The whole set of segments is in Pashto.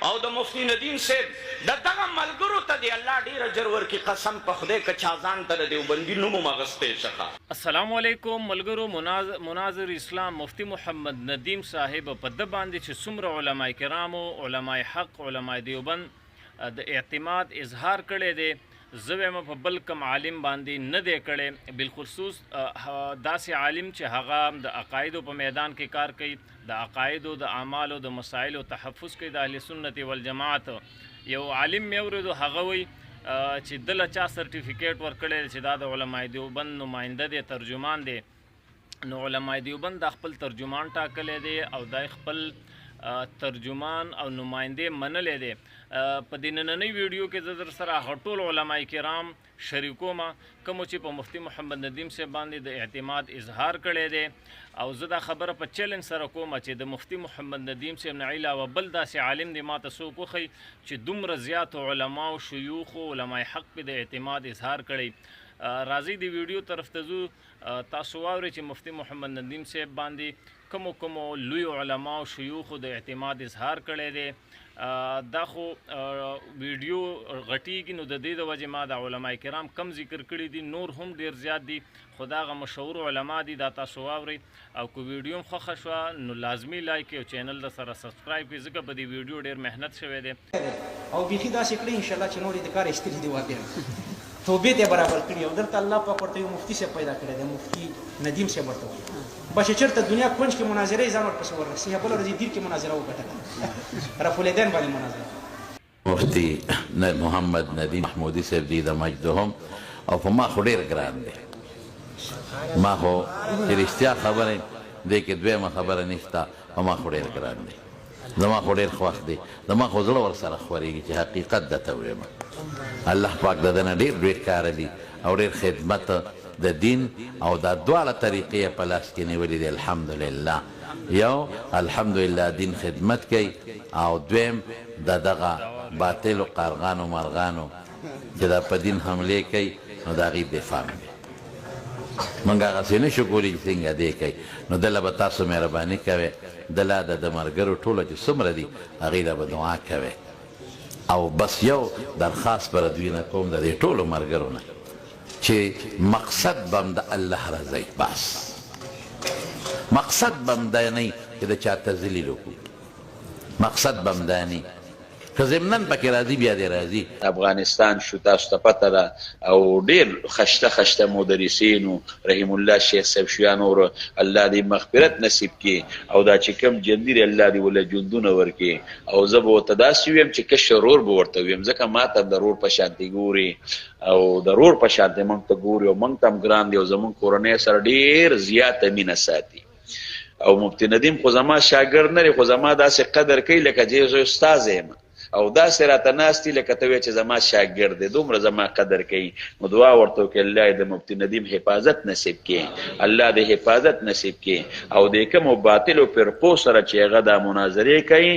او د مفتی ندیم صاحب د دغه ملګرو ته دی الله ډیر اجر ورکړي قسم په خدای که چا ځان ته د دیوبندي نوم مغستې څخه. السلام علیکم ملګرو. مناظر اسلام مفتی محمد ندیم صاحب په د باندې چې څومره علما کرامو علما حق علما دیوبند د اعتماد اظهار کړی دی، زه وایم په بل کم عالم باندې نه دی کړی، بالخصوص داسې عالم چې هغه د عقایدو په میدان کې کار کوي، د عقایدو د اعمالو د مسایلو تحفظ کوي د اهل سنت والجماعت. یو عالم مې اورېدو هغه وایي چې دله چا سرټیفیکیټ ورکړی چې دا د علما دیوبند نماینده دی، ترجمان دی، نو علما دیوبند دا خپل ترجمان ټاکلی دی او دا خپل ترجمان او نماینده منلی دی. په دې نننۍ ویډیو کې زه در سره هغه ټول علما کرام شریکوم کومو چې په مفتی محمد ندیم صاحب باندې د اعتماد اظهار کړی دی، او زه دا خبره په چیلنج سره کوم چې د مفتی محمد ندیم صاحب نه علاوه بل داسې عالم دی ماته څوک وښیي چې دومره زیاتو علماو شیوخو علما حق په د اعتماد اظهار کړی. راځئ د ویډیو طرف ته ځو، تاسو واورئ چې مفتی محمد ندیم صاحب باندې کومو لوی علما او شیوخو د اعتماد اظهار کړی دی. دا خو ویډیو غټیږي نو د دې د وجې ما د علما کرام کم ذکر کړي دي، نور هم ډیر زیات دي، خو دا هغه مشهور علما دي، دا تاسو واورئ. او که ویډیو هم خوښه شوه نو لازمي لایک او چینل د سره سبسکرایب کړئ، ځکه په دې ویډیو ډیر محنت شوی دی او بیخي داسې کړي انشاءالله چې نور یې د کار ایستلي دي واقعا توبې ته برابر کړي. او دلته الله پاک ورته یو مفتي صاحب پیدا کړی دی، مفتی ندیم صاحب ورته وایي. بس چې چېرته دنیا کونج کې مناظرې ځان ورپسې ورسي، بله ورځ یې دیر کې مناظره وګټله، رفولیدین باندې مناظره. مفتی محمد ندیم محمودي صاحب دي د مجدهم او په ما خو ډېر ګران دی، ما خو چې رښتیا خبرې دی کې دویمه خبره نشته، په ما خو ډېر ګران دی، زما خو ډېر خوښ دی، زما خو زړه ورسره خورېږي چې حقیقت درته ووایم. الله پاک د ده نه ډېر کاره دي او ډېر خدمت د دین او دا دواړه طریقې په لاس کې نیولې دي. الحمدلله، یو الحمدلله دین خدمت کوي، او دویم د دغه باطلو قارغانو مرغانو چې دا په دین حملې کوي نو د هغې دفاع کوي. موږ هغسې نه شو کولی چې څنګه دی کوي، نو دله به تاسو مهرباني کوئ، دله د ملګرو ټوله چې څومره دي هغې له به دعا کوئ. او بس یو درخواست پر دوی نه کوم د دې ټولو ملګرو نه چې مقصد به هم د الله رضی، بس مقصد به هم دا نه چې د چا تذلیل وکړو، مقصد به هم دا نه که ضمناً پکې راځي بیا دې راځي. افغانستان شو، تاسو ته پته ده، او ډېر خشته مدرسینو رحیم الله شیخ صاحب شویا نور الله دې مغفرت نصیب کړي، او دا چې کوم جندي الله دې ورله ژوندونه ورکړي. او زه به ورته داسې ویم چې کشر رور به ورته ویم، ځکه ما ته د رور په شانتې ګوري او د رور په شانتې موږ ته ګوري، او موږ ته هم ګران دی، او زموږ کورنۍ سره ډېر زیاته مینه ساتي. او مفتی ندیم خو زما شاګرد نه دی، خو زما داسې قدر کوي لکه چې زه استاد یم، او داسې راته ناست دي لکه ته وایې چې زما شاګرد دی، دومره زما قدر کوي. نو دعا ورته وکړي الله یې د مفتی ندیم حفاظت نصیب کړي، الله دې حفاظت نصیب کړي، او د کومو باطلو فرقو سره چې هغه دا مناظرې کوي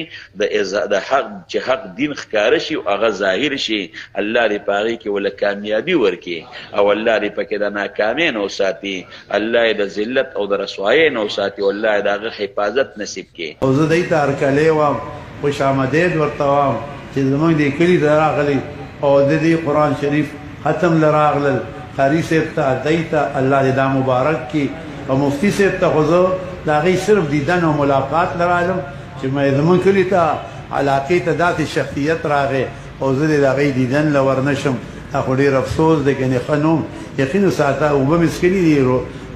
د حق چې حق دین ښکاره شي او هغه ظاهر شي، الله دې په هغې کې ورله کامیابي ورکړي، او الله دې پکې د ناکامۍ نه وساتي، الله یې د ذلت او د رسوایۍ نه وساتي، او الله یې د هغه حفاظت نصیب کړي. او زه دی ته هرکلی وم، خوش آمدید ورته وم چې زمونږ دې کلي ته راغلی او د دې قرآن شریف ختم له راغلل. قاري صاحب ته دی ته الله دې دا مبارک کړي، او مفتي صاحب ته خو زه د هغې صرف دیدن او ملاقات له رالم چې زمونږ کلي ته علاقې ته داسې شخصیت راغی او زه دې د هغې دیدن له ورنشم. دا خو ډېر افسوس دی، ګنې ښه نوم یقین وساته، اوبه مې څښلي دي،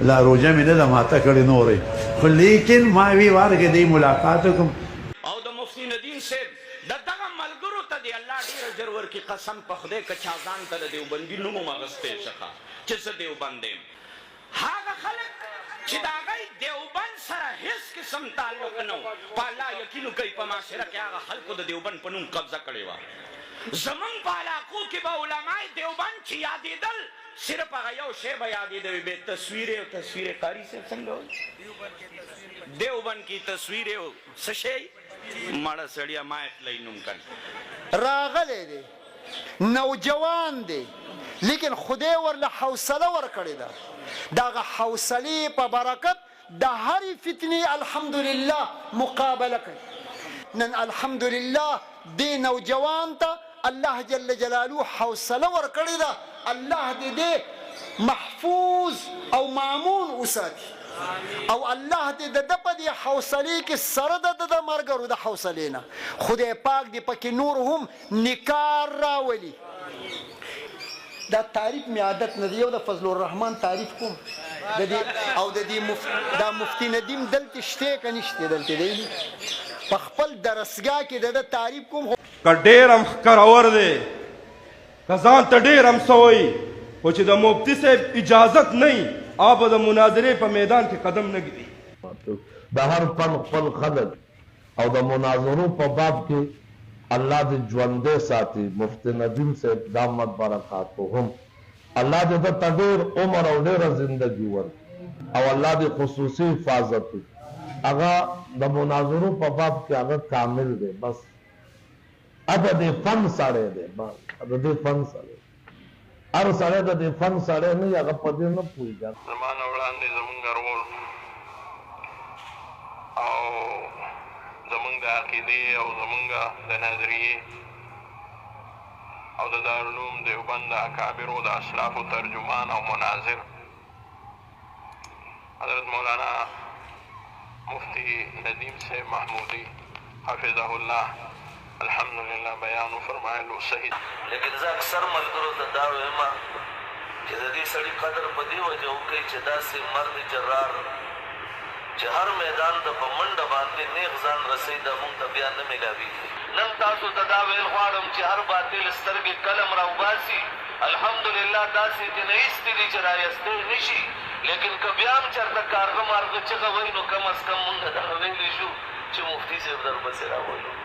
لا روژه مې نه ده ماته کړې نورې، خو لیکن ما وی واره کې دی ملاقات وکړم. او د مفتی ندیم صاحب د دغه ملګرو ته دی الله ډېر اجر ورکړي، قسم په خدای که چا ځان ته د دیوبندي نوم مغستې څخه چې زه دیوبند یم. هغه خلک چې د هغوی دیوبند سره هېڅ قسم تعلق نه و، په الله یقین کوي په معاشره کې هغه خلکو د دیوبند په نوم قبضه کړې وه. زمونږ په علاقو کې به علمای دیوبند چې یادېدل صرف هغه یو شی به یادېدوي، بې تصویرې او تصویر قاري صاحب څنګه وایي دیوبند کی تصویرې او څه شی مړه سړیا ما اخلی نوم کړ راغلی دی، نوجوان دی، لیکن خدای ورله حوصله ورکړې ده، دغه حوصلې په برکت د هرې فتنې الحمدلله مقابله کوي. نن الحمدلله دې نوجوان ته الله جل جلاله حوصله ورکړې ده. الله دې محفوظ او مامون وساتي او الله دې د په دې حوصلې کې سره د مرګرو د حوصلې نه خدای پاک دې پکې نور هم نکار راولي. دا تعریف می عادت نه دی، یو د فضل الرحمن تعریف کوم د دې او د دې دا مفتی ندیم دلته شته که نشته دلته دی په خپل درسګاه کې د تعریف کوم. که ډېر هم ښکرور دی که ځان ته ډېر هم سوی خو چې د مفتی صاحب اجازت نه وي هغه به د مناظرې په میدان کې قدم نه ږدي. د هر فن خپل خلک او د مناظرو په باب کې الله دې ژوندی ساتي. مفتی ندیم صاحب دامت برکاتهم الله دې ده ته ډېر عمر او ډېره زندګي ورکړي او الله دې خصوصي حفاظت وکړي. هغه د مناظرو په باب کې هغه کامل دی. بس هغه د فن سړی دی، بس د دې فن سړی هر سړی د دې فن سړی نه هغه په دې نه پوهېږي. زما نه وړاندې زمونږ رول او زمونږ د عقیدې او زمونږ د نظریې او د دارالعلوم دیوبند د اکابرو د اسلافو ترجمان او مناظر حضرت مولانا مفتی ندیم صاحب محمودی حفظه الله الحمدلله بیان فرمایلو صحیح. لیکن زه اکثر ملګرو ته دا وایم چې د دې سړي قدر په دې وجه وکړئ چې داسې مرد جرار چې هر میدان ته په منډه باندې نیغ ځان رسوي دا موږ ته بیا نه میلاویږي. نن تاسو ته دا ویل غواړم چې هر باطل سترګې قلم راوباسي الحمدلله داسې چې نه ایستې دي چې رایستې نه شي، لیکن که بیا هم چېرته کارغه مارغه چغه وایي نو کم از کم موږ دغه ویلی شو چې مفتي صاحب درپسې راولو.